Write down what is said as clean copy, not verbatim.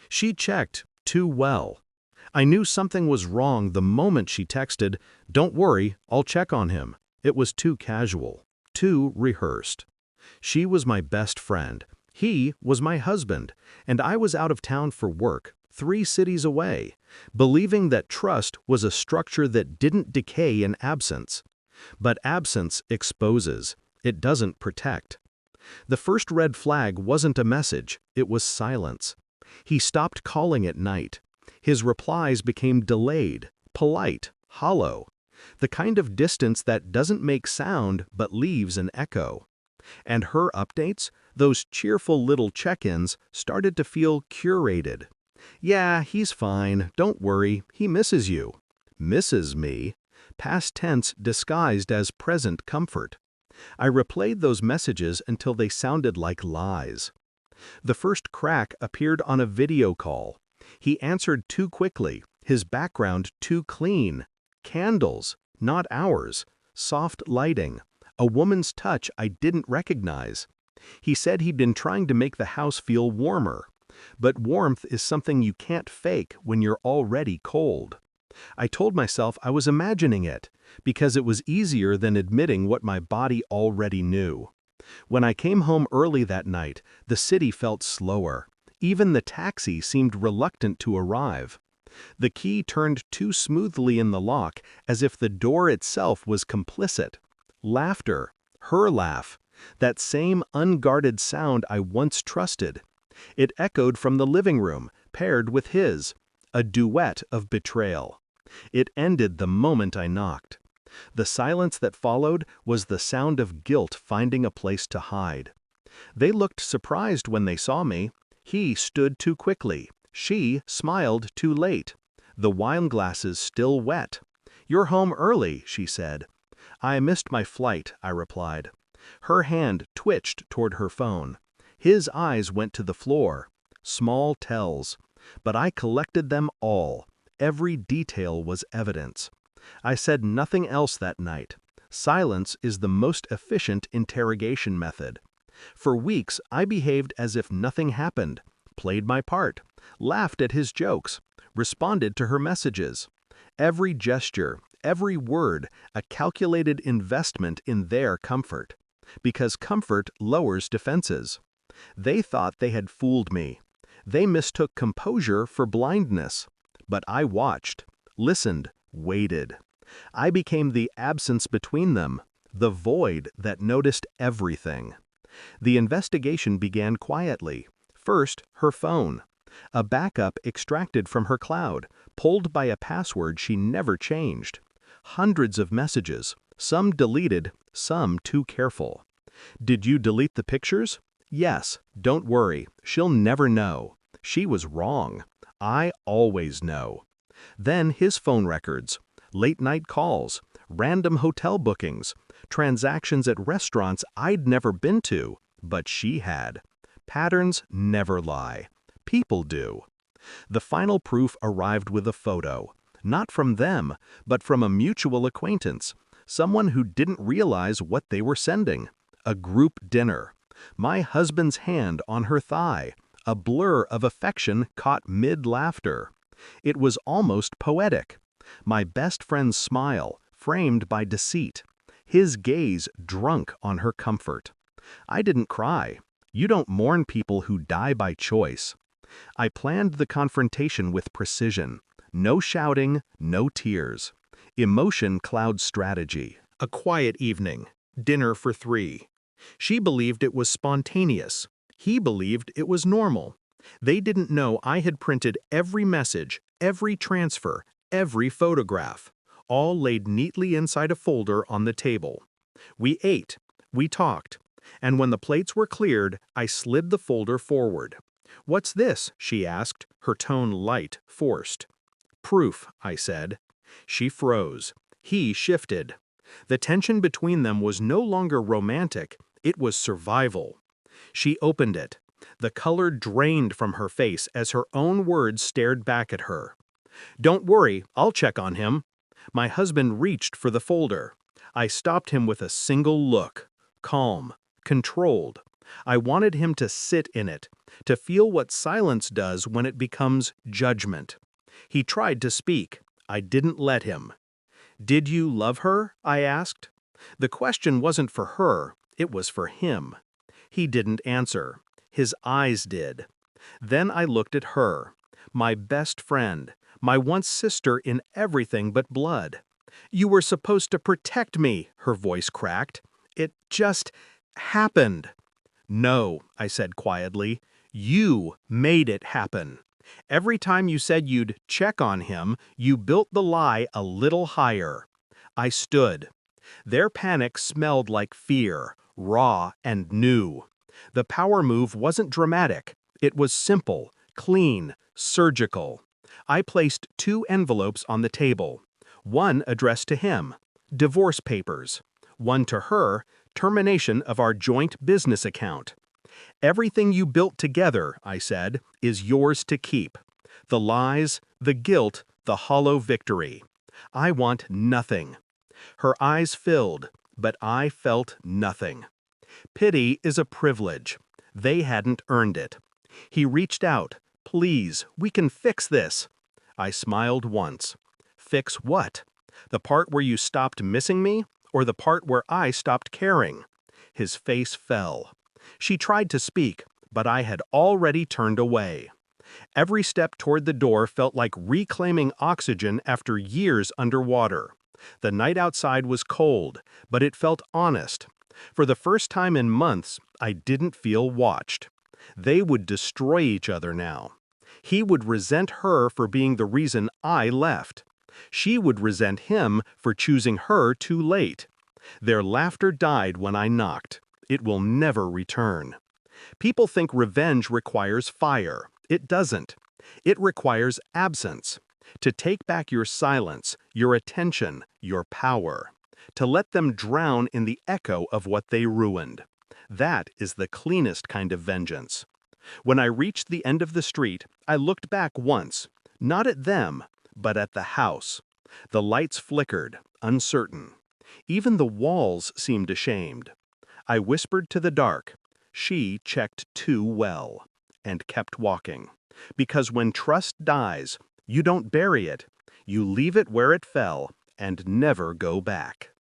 She checked too well. I knew something was wrong the moment she texted, "Don't worry, I'll check on him." It was too casual, too rehearsed. She was my best friend. He was my husband, and I was out of town for work, 3 cities away, believing that trust was a structure that didn't decay in absence. But absence exposes. It doesn't protect. The first red flag wasn't a message, it was silence. He stopped calling at night. His replies became delayed, polite, hollow. The kind of distance that doesn't make sound but leaves an echo. And her updates, those cheerful little check-ins, started to feel curated. "Yeah, he's fine, don't worry, he misses you." Misses me? Past tense disguised as present comfort. I replayed those messages until they sounded like lies. The first crack appeared on a video call. He answered too quickly, his background too clean. Candles, not ours. Soft lighting. A woman's touch I didn't recognize. He said he'd been trying to make the house feel warmer. But warmth is something you can't fake when you're already cold. I told myself I was imagining it, because it was easier than admitting what my body already knew. When I came home early that night, the city felt slower. Even the taxi seemed reluctant to arrive. The key turned too smoothly in the lock, as if the door itself was complicit. Laughter. Her laugh. That same unguarded sound I once trusted. It echoed from the living room, paired with his. A duet of betrayal. It ended the moment I knocked. The silence that followed was the sound of guilt finding a place to hide. They looked surprised when they saw me. He stood too quickly. She smiled too late. The wine glasses still wet. "You're home early," she said. "I missed my flight," I replied. Her hand twitched toward her phone. His eyes went to the floor. Small tells. But I collected them all. Every detail was evidence. I said nothing else that night. Silence is the most efficient interrogation method. For weeks, I behaved as if nothing happened, played my part, laughed at his jokes, responded to her messages. Every gesture, every word, a calculated investment in their comfort. Because comfort lowers defenses. They thought they had fooled me. They mistook composure for blindness. But I watched, listened, waited. I became the absence between them, the void that noticed everything. The investigation began quietly. First, her phone. A backup extracted from her cloud, pulled by a password she never changed. Hundreds of messages, some deleted, some too careful. "Did you delete the pictures?" "Yes, don't worry, she'll never know." She was wrong. I always know. Then his phone records, late-night calls, random hotel bookings, transactions at restaurants I'd never been to, but she had. Patterns never lie. People do. The final proof arrived with a photo, not from them, but from a mutual acquaintance, someone who didn't realize what they were sending. A group dinner. My husband's hand on her thigh. A blur of affection caught mid-laughter. It was almost poetic. My best friend's smile, framed by deceit. His gaze drunk on her comfort. I didn't cry. You don't mourn people who die by choice. I planned the confrontation with precision. No shouting, no tears. Emotion clouds strategy. A quiet evening. Dinner for 3. She believed it was spontaneous. He believed it was normal. They didn't know I had printed every message, every transfer, every photograph, all laid neatly inside a folder on the table. We ate. We talked. And when the plates were cleared, I slid the folder forward. "What's this?" she asked, her tone light, forced. "Proof," I said. She froze. He shifted. The tension between them was no longer romantic, it was survival. She opened it. The color drained from her face as her own words stared back at her. "Don't worry, I'll check on him." My husband reached for the folder. I stopped him with a single look. Calm. Controlled. I wanted him to sit in it, to feel what silence does when it becomes judgment. He tried to speak. I didn't let him. "Did you love her?" I asked. The question wasn't for her, it was for him. He didn't answer. His eyes did. Then I looked at her, my best friend, my once sister in everything but blood. "You were supposed to protect me," her voice cracked. "It just happened." "No," I said quietly. "You made it happen. Every time you said you'd check on him, you built the lie a little higher." I stood. Their panic smelled like fear, raw and new. The power move wasn't dramatic. It was simple, clean, surgical. I placed 2 envelopes on the table. One addressed to him, divorce papers. One to her, termination of our joint business account. "Everything you built together," I said, "is yours to keep. The lies, the guilt, the hollow victory. I want nothing." Her eyes filled, but I felt nothing. Pity is a privilege. They hadn't earned it. He reached out. "Please, we can fix this." I smiled once. "Fix what? The part where you stopped missing me, or the part where I stopped caring?" His face fell. She tried to speak, but I had already turned away. Every step toward the door felt like reclaiming oxygen after years underwater. The night outside was cold, but it felt honest. For the first time in months, I didn't feel watched. They would destroy each other now. He would resent her for being the reason I left. She would resent him for choosing her too late. Their laughter died when I knocked. It will never return. People think revenge requires fire. It doesn't. It requires absence. To take back your silence, your attention, your power. To let them drown in the echo of what they ruined. That is the cleanest kind of vengeance. When I reached the end of the street, I looked back once, not at them, but at the house. The lights flickered, uncertain. Even the walls seemed ashamed. I whispered to the dark. She checked too well, and kept walking. Because when trust dies, you don't bury it. You leave it where it fell and never go back.